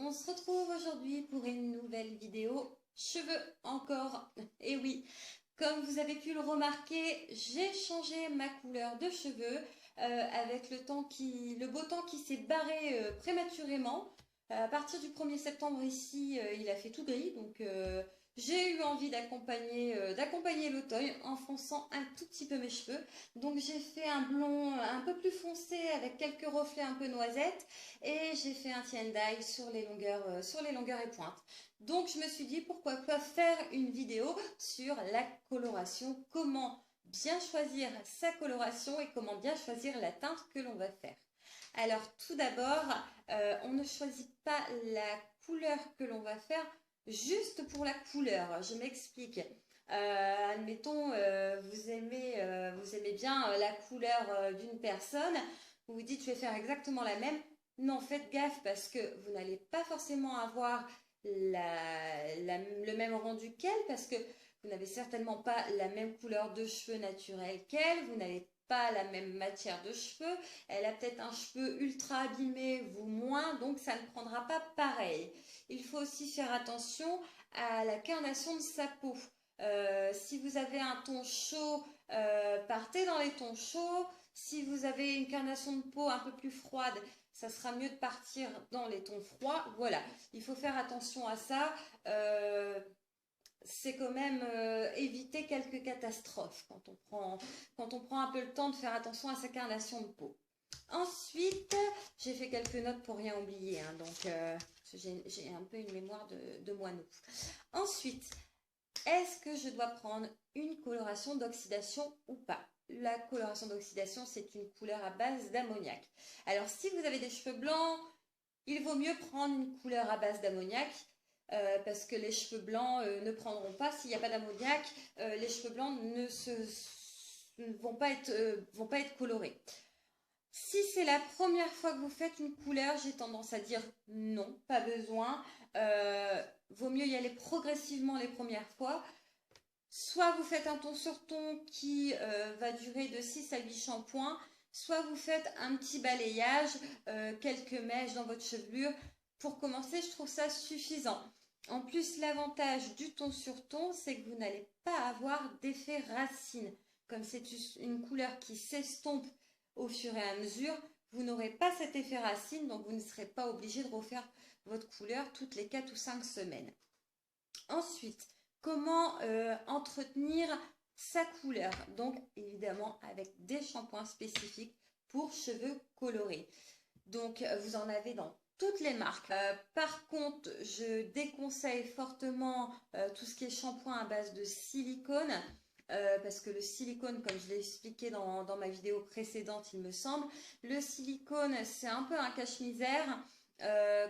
On se retrouve aujourd'hui pour une nouvelle vidéo cheveux encore. Et oui, comme vous avez pu le remarquer, j'ai changé ma couleur de cheveux avec le beau temps qui s'est barré prématurément. À partir du 1er septembre ici, il a fait tout gris, donc j'ai eu envie d'accompagner l'automne en fonçant un tout petit peu mes cheveux. Donc j'ai fait un blond un peu plus foncé avec quelques reflets un peu noisettes et j'ai fait un tie-and-dye sur les longueurs et pointes. Donc je me suis dit pourquoi pas faire une vidéo sur la coloration, comment bien choisir sa coloration et comment bien choisir la teinte que l'on va faire. Alors tout d'abord, on ne choisit pas la couleur que l'on va faire juste pour la couleur. Je m'explique. Admettons, vous aimez bien la couleur d'une personne, vous vous dites je vais faire exactement la même. Non, faites gaffe parce que vous n'allez pas forcément avoir le même rendu qu'elle parce que vous n'avez certainement pas la même couleur de cheveux naturelle qu'elle, vous n'avez pas la même matière de cheveux, elle a peut-être un cheveu ultra abîmé, vous moins, donc ça ne prendra pas pareil. Il faut aussi faire attention à la carnation de sa peau. Si vous avez un ton chaud, partez dans les tons chauds. Si vous avez une carnation de peau un peu plus froide, ça sera mieux de partir dans les tons froids. Voilà, il faut faire attention à ça. C'est quand même éviter quelques catastrophes quand on prend un peu le temps de faire attention à sa carnation de peau. Ensuite, j'ai fait quelques notes pour rien oublier, hein, donc j'ai un peu une mémoire de moineau. Ensuite, est-ce que je dois prendre une coloration d'oxydation ou pas? La coloration d'oxydation, c'est une couleur à base d'ammoniac. Alors, si vous avez des cheveux blancs, il vaut mieux prendre une couleur à base d'ammoniac parce que les cheveux blancs ne prendront pas. S'il n'y a pas d'ammoniac, les cheveux blancs ne vont pas être colorés. Si c'est la première fois que vous faites une couleur, j'ai tendance à dire non, pas besoin. Vaut mieux y aller progressivement les premières fois. Soit vous faites un ton sur ton qui va durer de 6 à 8 shampoings, soit vous faites un petit balayage, quelques mèches dans votre chevelure. Pour commencer, je trouve ça suffisant. En plus, l'avantage du ton sur ton, c'est que vous n'allez pas avoir d'effet racine. Comme c'est une couleur qui s'estompe au fur et à mesure, vous n'aurez pas cet effet racine, donc vous ne serez pas obligé de refaire votre couleur toutes les 4 ou 5 semaines. Ensuite, comment entretenir sa couleur? Donc, évidemment, avec des shampoings spécifiques pour cheveux colorés. Donc, vous en avez dans toutes les marques. Par contre, je déconseille fortement tout ce qui est shampoing à base de silicone. Parce que le silicone, comme je l'ai expliqué dans ma vidéo précédente, il me semble, le silicone, c'est un peu un cache-misère.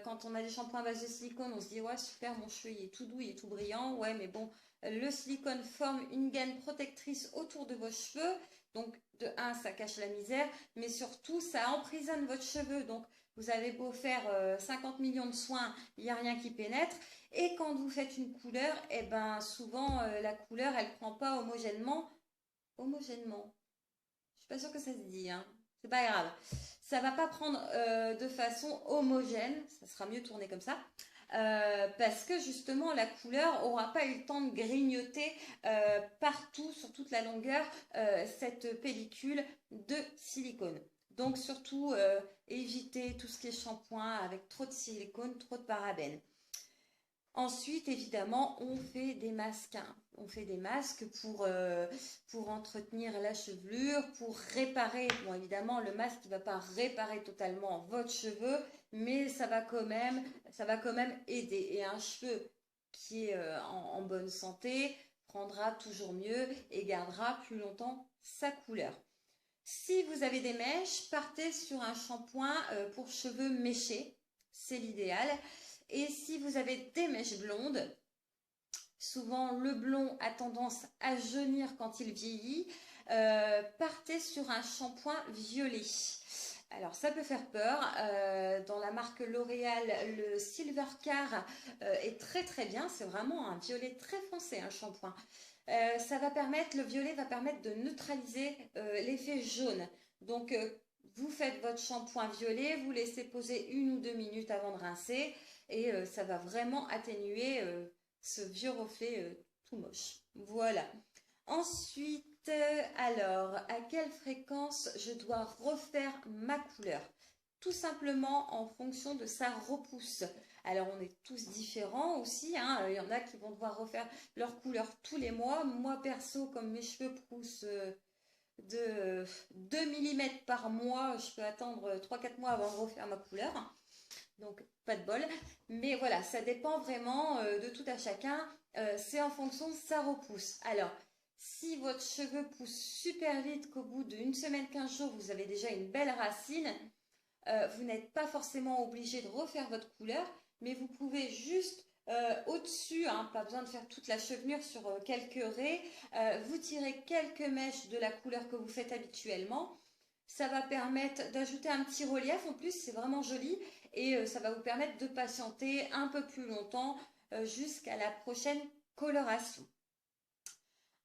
Quand on a des shampoings à base de silicone, on se dit ouais super, mon cheveu il est tout doux, il est tout brillant. Ouais, mais bon, le silicone forme une gaine protectrice autour de vos cheveux. Donc de un, ça cache la misère, mais surtout ça emprisonne votre cheveu. Donc vous avez beau faire 50 millions de soins, il n'y a rien qui pénètre. Et quand vous faites une couleur, eh ben souvent la couleur elle prend pas homogènement. Homogènement. Je suis pas sûre que ça se dit, hein. C'est pas grave. Ça va pas prendre de façon homogène. Ça sera mieux tourné comme ça. Parce que justement la couleur aura pas eu le temps de grignoter partout sur toute la longueur cette pellicule de silicone. Donc surtout éviter tout ce qui est shampoing avec trop de silicone, trop de parabènes. Ensuite, évidemment, on fait des masques, hein. On fait des masques pour entretenir la chevelure, pour réparer. Bon, évidemment, le masque ne va pas réparer totalement votre cheveu, mais ça va quand même aider. Et un cheveu qui est en bonne santé prendra toujours mieux et gardera plus longtemps sa couleur. Si vous avez des mèches, partez sur un shampoing pour cheveux méchés. C'est l'idéal. Et si vous avez des mèches blondes, souvent le blond a tendance à jaunir quand il vieillit, partez sur un shampoing violet. Alors ça peut faire peur. Dans la marque L'Oréal, le Silver Car est très très bien. C'est vraiment un violet très foncé, un shampoing. Le violet va permettre de neutraliser l'effet jaune. Donc Vous faites votre shampoing violet, vous laissez poser 1 ou 2 minutes avant de rincer et ça va vraiment atténuer ce vieux reflet tout moche. Voilà. Ensuite, alors, à quelle fréquence je dois refaire ma couleur? Tout simplement en fonction de sa repousse. Alors, on est tous différents aussi, hein. Il y en a qui vont devoir refaire leur couleur tous les mois. Moi, perso, comme mes cheveux poussent de 2 mm par mois, je peux attendre 3 4 mois avant de refaire ma couleur. Donc, pas de bol. Mais voilà, ça dépend vraiment de tout à chacun. C'est en fonction de sa repousse. Alors, si votre cheveu pousse super vite, qu'au bout d'une semaine, 15 jours, vous avez déjà une belle racine, vous n'êtes pas forcément obligé de refaire votre couleur, mais vous pouvez juste au-dessus, hein, pas besoin de faire toute la chevelure sur quelques raies, vous tirez quelques mèches de la couleur que vous faites habituellement. Ça va permettre d'ajouter un petit relief, en plus c'est vraiment joli et ça va vous permettre de patienter un peu plus longtemps jusqu'à la prochaine coloration.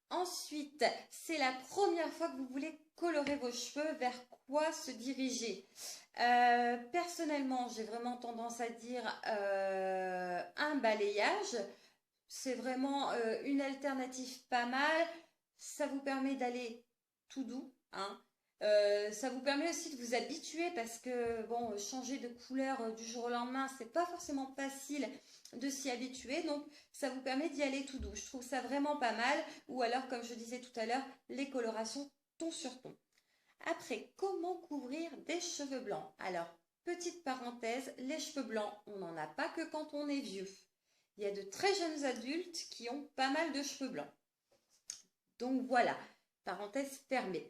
Ensuite, c'est la première fois que vous voulez colorer vos cheveux, vers quoi se diriger? Personnellement, j'ai vraiment tendance à dire un balayage. C'est vraiment une alternative pas mal. Ça vous permet d'aller tout doux, hein. Ça vous permet aussi de vous habituer parce que bon, changer de couleur du jour au lendemain, c'est pas forcément facile de s'y habituer. Donc, ça vous permet d'y aller tout doux. Je trouve ça vraiment pas mal. Ou alors, comme je disais tout à l'heure, les colorations ton sur ton. Après, comment couvrir des cheveux blancs? Alors, petite parenthèse, les cheveux blancs, on n'en a pas que quand on est vieux. Il y a de très jeunes adultes qui ont pas mal de cheveux blancs. Donc voilà, parenthèse fermée.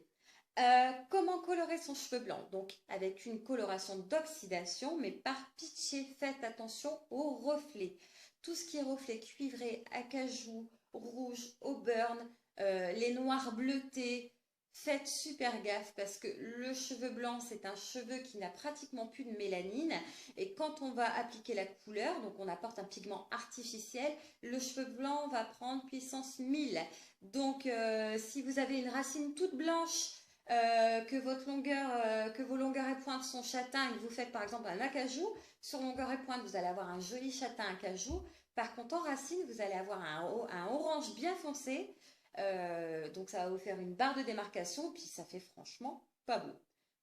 Comment colorer son cheveu blanc? Donc avec une coloration d'oxydation, mais par pitié, faites attention aux reflets. Tout ce qui est reflet cuivré, acajou, rouge, auburn, les noirs bleutés, faites super gaffe parce que le cheveu blanc, c'est un cheveu qui n'a pratiquement plus de mélanine. Et quand on va appliquer la couleur, donc on apporte un pigment artificiel, le cheveu blanc va prendre puissance 1000. Donc si vous avez une racine toute blanche, que vos longueurs et pointes sont châtains et que vous faites par exemple un acajou, sur longueur et pointe, vous allez avoir un joli châtain acajou. Par contre, en racine, vous allez avoir un orange bien foncé. Donc, ça va vous faire une barre de démarcation. Puis, ça fait franchement pas beau.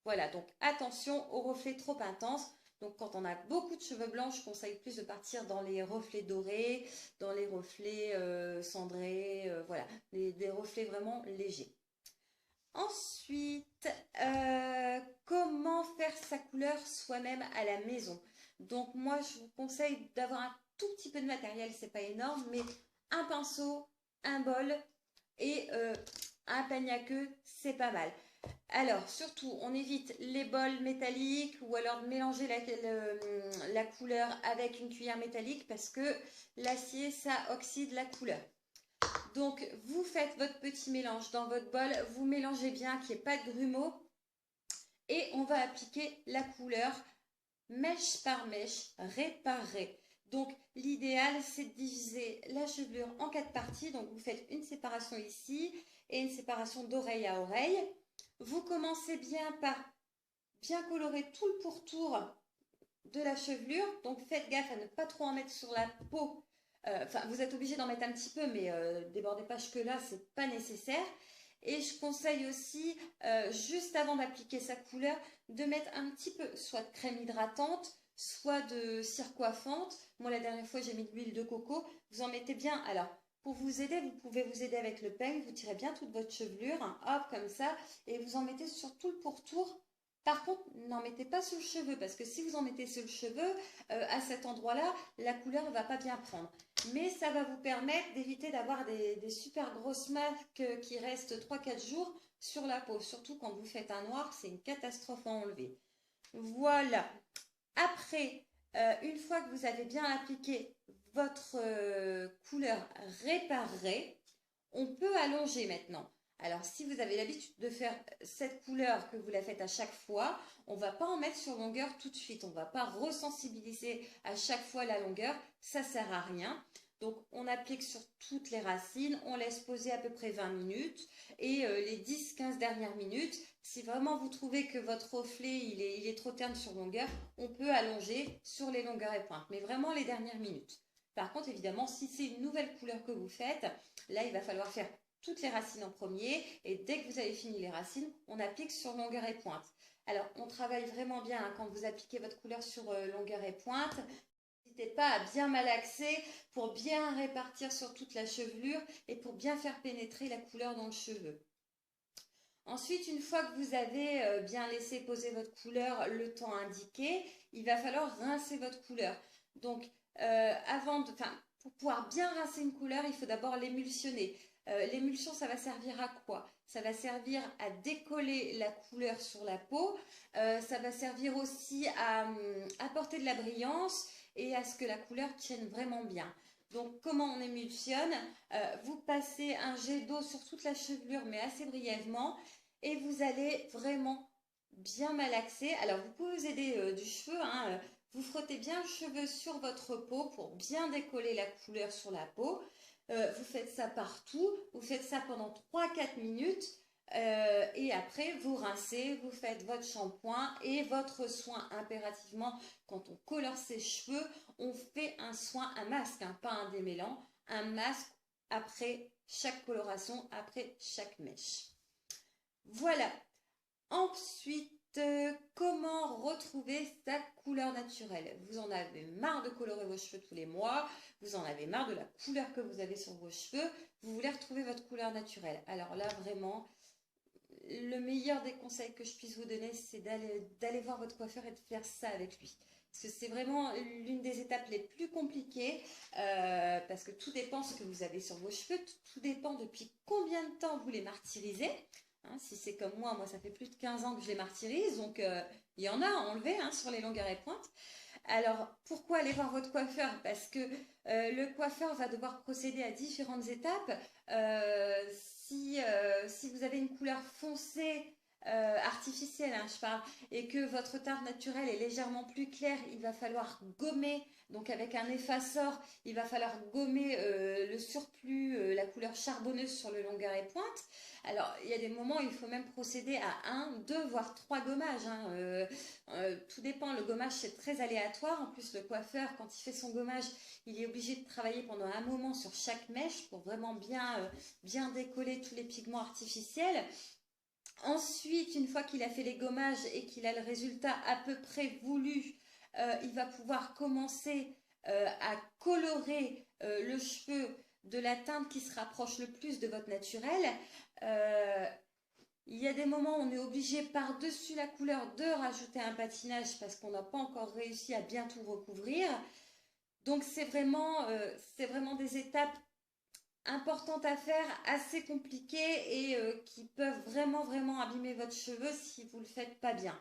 Voilà, donc attention aux reflets trop intenses. Donc, quand on a beaucoup de cheveux blancs, je conseille plus de partir dans les reflets dorés, dans les reflets cendrés. Voilà, des reflets vraiment légers. Ensuite, comment faire sa couleur soi-même à la maison? Donc moi, je vous conseille d'avoir un tout petit peu de matériel, c'est pas énorme, mais un pinceau, un bol et un peigne à queue, c'est pas mal. Alors, surtout, on évite les bols métalliques ou alors de mélanger la couleur avec une cuillère métallique parce que l'acier, ça oxyde la couleur. Donc, vous faites votre petit mélange dans votre bol, vous mélangez bien, qu'il n'y ait pas de grumeaux. Et on va appliquer la couleur mèche par mèche, raie par raie. Donc, l'idéal, c'est de diviser la chevelure en 4 parties. Donc, vous faites une séparation ici et une séparation d'oreille à oreille. Vous commencez bien par bien colorer tout le pourtour de la chevelure. Donc, faites gaffe à ne pas trop en mettre sur la peau. Enfin, vous êtes obligé d'en mettre un petit peu, mais débordez pas jusque-là, c'est pas nécessaire. Et je conseille aussi, juste avant d'appliquer sa couleur, de mettre un petit peu, soit de crème hydratante, soit de cire coiffante. Moi, la dernière fois, j'ai mis de l'huile de coco. Vous en mettez bien. Alors, pour vous aider, vous pouvez vous aider avec le peigne. Vous tirez bien toute votre chevelure, hein, hop, comme ça, et vous en mettez sur tout le pourtour. Par contre, n'en mettez pas sur le cheveu, parce que si vous en mettez sur le cheveu, à cet endroit-là, la couleur ne va pas bien prendre. Mais ça va vous permettre d'éviter d'avoir des super grosses marques qui restent 3-4 jours sur la peau. Surtout quand vous faites un noir, c'est une catastrophe à enlever. Voilà. Après, une fois que vous avez bien appliqué votre couleur réparée, on peut allonger maintenant. Alors, si vous avez l'habitude de faire cette couleur, que vous la faites à chaque fois, on ne va pas en mettre sur longueur tout de suite. On ne va pas ressensibiliser à chaque fois la longueur. Ça ne sert à rien. Donc, on applique sur toutes les racines, on laisse poser à peu près 20 minutes et les 10-15 dernières minutes, si vraiment vous trouvez que votre reflet il est trop terne sur longueur, on peut allonger sur les longueurs et pointes, mais vraiment les dernières minutes. Par contre, évidemment, si c'est une nouvelle couleur que vous faites, là, il va falloir faire toutes les racines en premier et dès que vous avez fini les racines, on applique sur longueur et pointe. Alors, on travaille vraiment bien hein, quand vous appliquez votre couleur sur longueur et pointe. N'hésitez pas à bien malaxer pour bien répartir sur toute la chevelure et pour bien faire pénétrer la couleur dans le cheveu. Ensuite, une fois que vous avez bien laissé poser votre couleur le temps indiqué, il va falloir rincer votre couleur. Donc, pour pouvoir bien rincer une couleur, il faut d'abord l'émulsionner. L'émulsion, ça va servir à quoi? Ça va servir à décoller la couleur sur la peau. Ça va servir aussi à apporter de la brillance et à ce que la couleur tienne vraiment bien. Donc, comment on émulsionne? Vous passez un jet d'eau sur toute la chevelure, mais assez brièvement, et vous allez vraiment bien malaxer. Alors, vous pouvez vous aider du cheveu, hein, vous frottez bien le cheveu sur votre peau pour bien décoller la couleur sur la peau. Vous faites ça partout, vous faites ça pendant 3-4 minutes. Et après, vous rincez, vous faites votre shampoing et votre soin impérativement. Quand on colore ses cheveux, on fait un soin, un masque, hein, pas un démêlant, un masque après chaque coloration, après chaque mèche. Voilà. Ensuite, comment retrouver sa couleur naturelle? Vous en avez marre de colorer vos cheveux tous les mois, vous en avez marre de la couleur que vous avez sur vos cheveux, vous voulez retrouver votre couleur naturelle. Alors là, vraiment, le meilleur des conseils que je puisse vous donner, c'est d'aller voir votre coiffeur et de faire ça avec lui. Parce que c'est vraiment l'une des étapes les plus compliquées, parce que tout dépend ce que vous avez sur vos cheveux, tout dépend depuis combien de temps vous les martyrisez. Hein, si c'est comme moi, ça fait plus de 15 ans que je les martyrise, donc il y en a à enlever hein, sur les longueurs et pointes. Alors, pourquoi aller voir votre coiffeur? Parce que le coiffeur va devoir procéder à différentes étapes. Si vous avez une couleur foncée, artificielle, hein, je parle, et que votre teinte naturelle est légèrement plus claire, il va falloir gommer. Donc avec un effaceur, il va falloir gommer le surplus, la couleur charbonneuse sur le longueur et pointe. Alors, il y a des moments où il faut même procéder à 1, 2, voire 3 gommages. Hein. Tout dépend, le gommage c'est très aléatoire. En plus, le coiffeur, quand il fait son gommage, il est obligé de travailler pendant un moment sur chaque mèche pour vraiment bien décoller tous les pigments artificiels. Ensuite, une fois qu'il a fait les gommages et qu'il a le résultat à peu près voulu, il va pouvoir commencer à colorer le cheveu de la teinte qui se rapproche le plus de votre naturel. Il y a des moments où on est obligé par-dessus la couleur de rajouter un patinage parce qu'on n'a pas encore réussi à bien tout recouvrir. Donc c'est vraiment des étapes importantes à faire, assez compliquées et qui peuvent vraiment abîmer votre cheveu si vous ne le faites pas bien.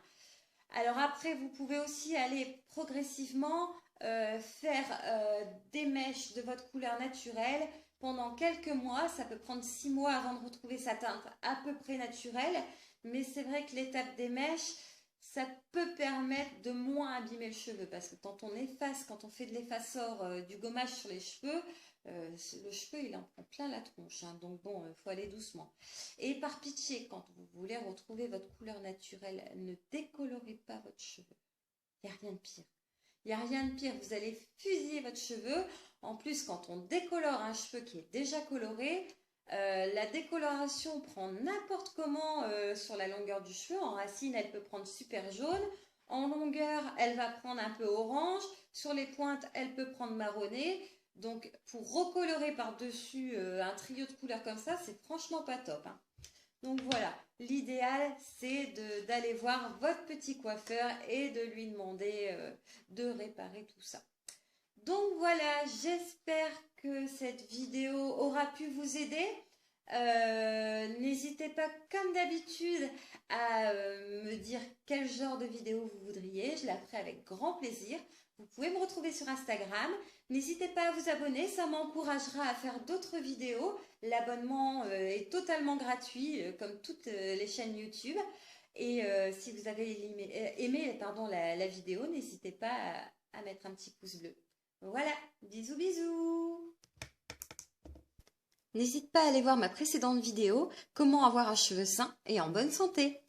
Alors après, vous pouvez aussi aller progressivement faire des mèches de votre couleur naturelle pendant quelques mois. Ça peut prendre 6 mois avant de retrouver sa teinte à peu près naturelle. Mais c'est vrai que l'étape des mèches, ça peut permettre de moins abîmer le cheveu. Parce que quand on efface, quand on fait de l'effaceur, du gommage sur les cheveux, le cheveu il en prend plein la tronche. Hein. Donc bon, il faut aller doucement. Et par pitié, quand vous voulez retrouver votre couleur naturelle, ne décolorez pas votre cheveu. Il n'y a rien de pire. Il n'y a rien de pire. Vous allez fusiller votre cheveu. En plus, quand on décolore un cheveu qui est déjà coloré, la décoloration prend n'importe comment sur la longueur du cheveu. En racine, elle peut prendre super jaune. En longueur, elle va prendre un peu orange. Sur les pointes, elle peut prendre marronné. Donc, pour recolorer par-dessus un trio de couleurs comme ça, c'est franchement pas top. Hein. Donc voilà, l'idéal, c'est d'aller voir votre petit coiffeur et de lui demander de réparer tout ça. Donc voilà, j'espère que cette vidéo aura pu vous aider. N'hésitez pas, comme d'habitude, à me dire quel genre de vidéo vous voudriez. Je la ferai avec grand plaisir. Vous pouvez me retrouver sur Instagram. N'hésitez pas à vous abonner, ça m'encouragera à faire d'autres vidéos. L'abonnement est totalement gratuit, comme toutes les chaînes YouTube. Et si vous avez aimé la vidéo, n'hésitez pas à mettre un petit pouce bleu. Voilà, bisous bisous. N'hésite pas à aller voir ma précédente vidéo, comment avoir un cheveu sain et en bonne santé.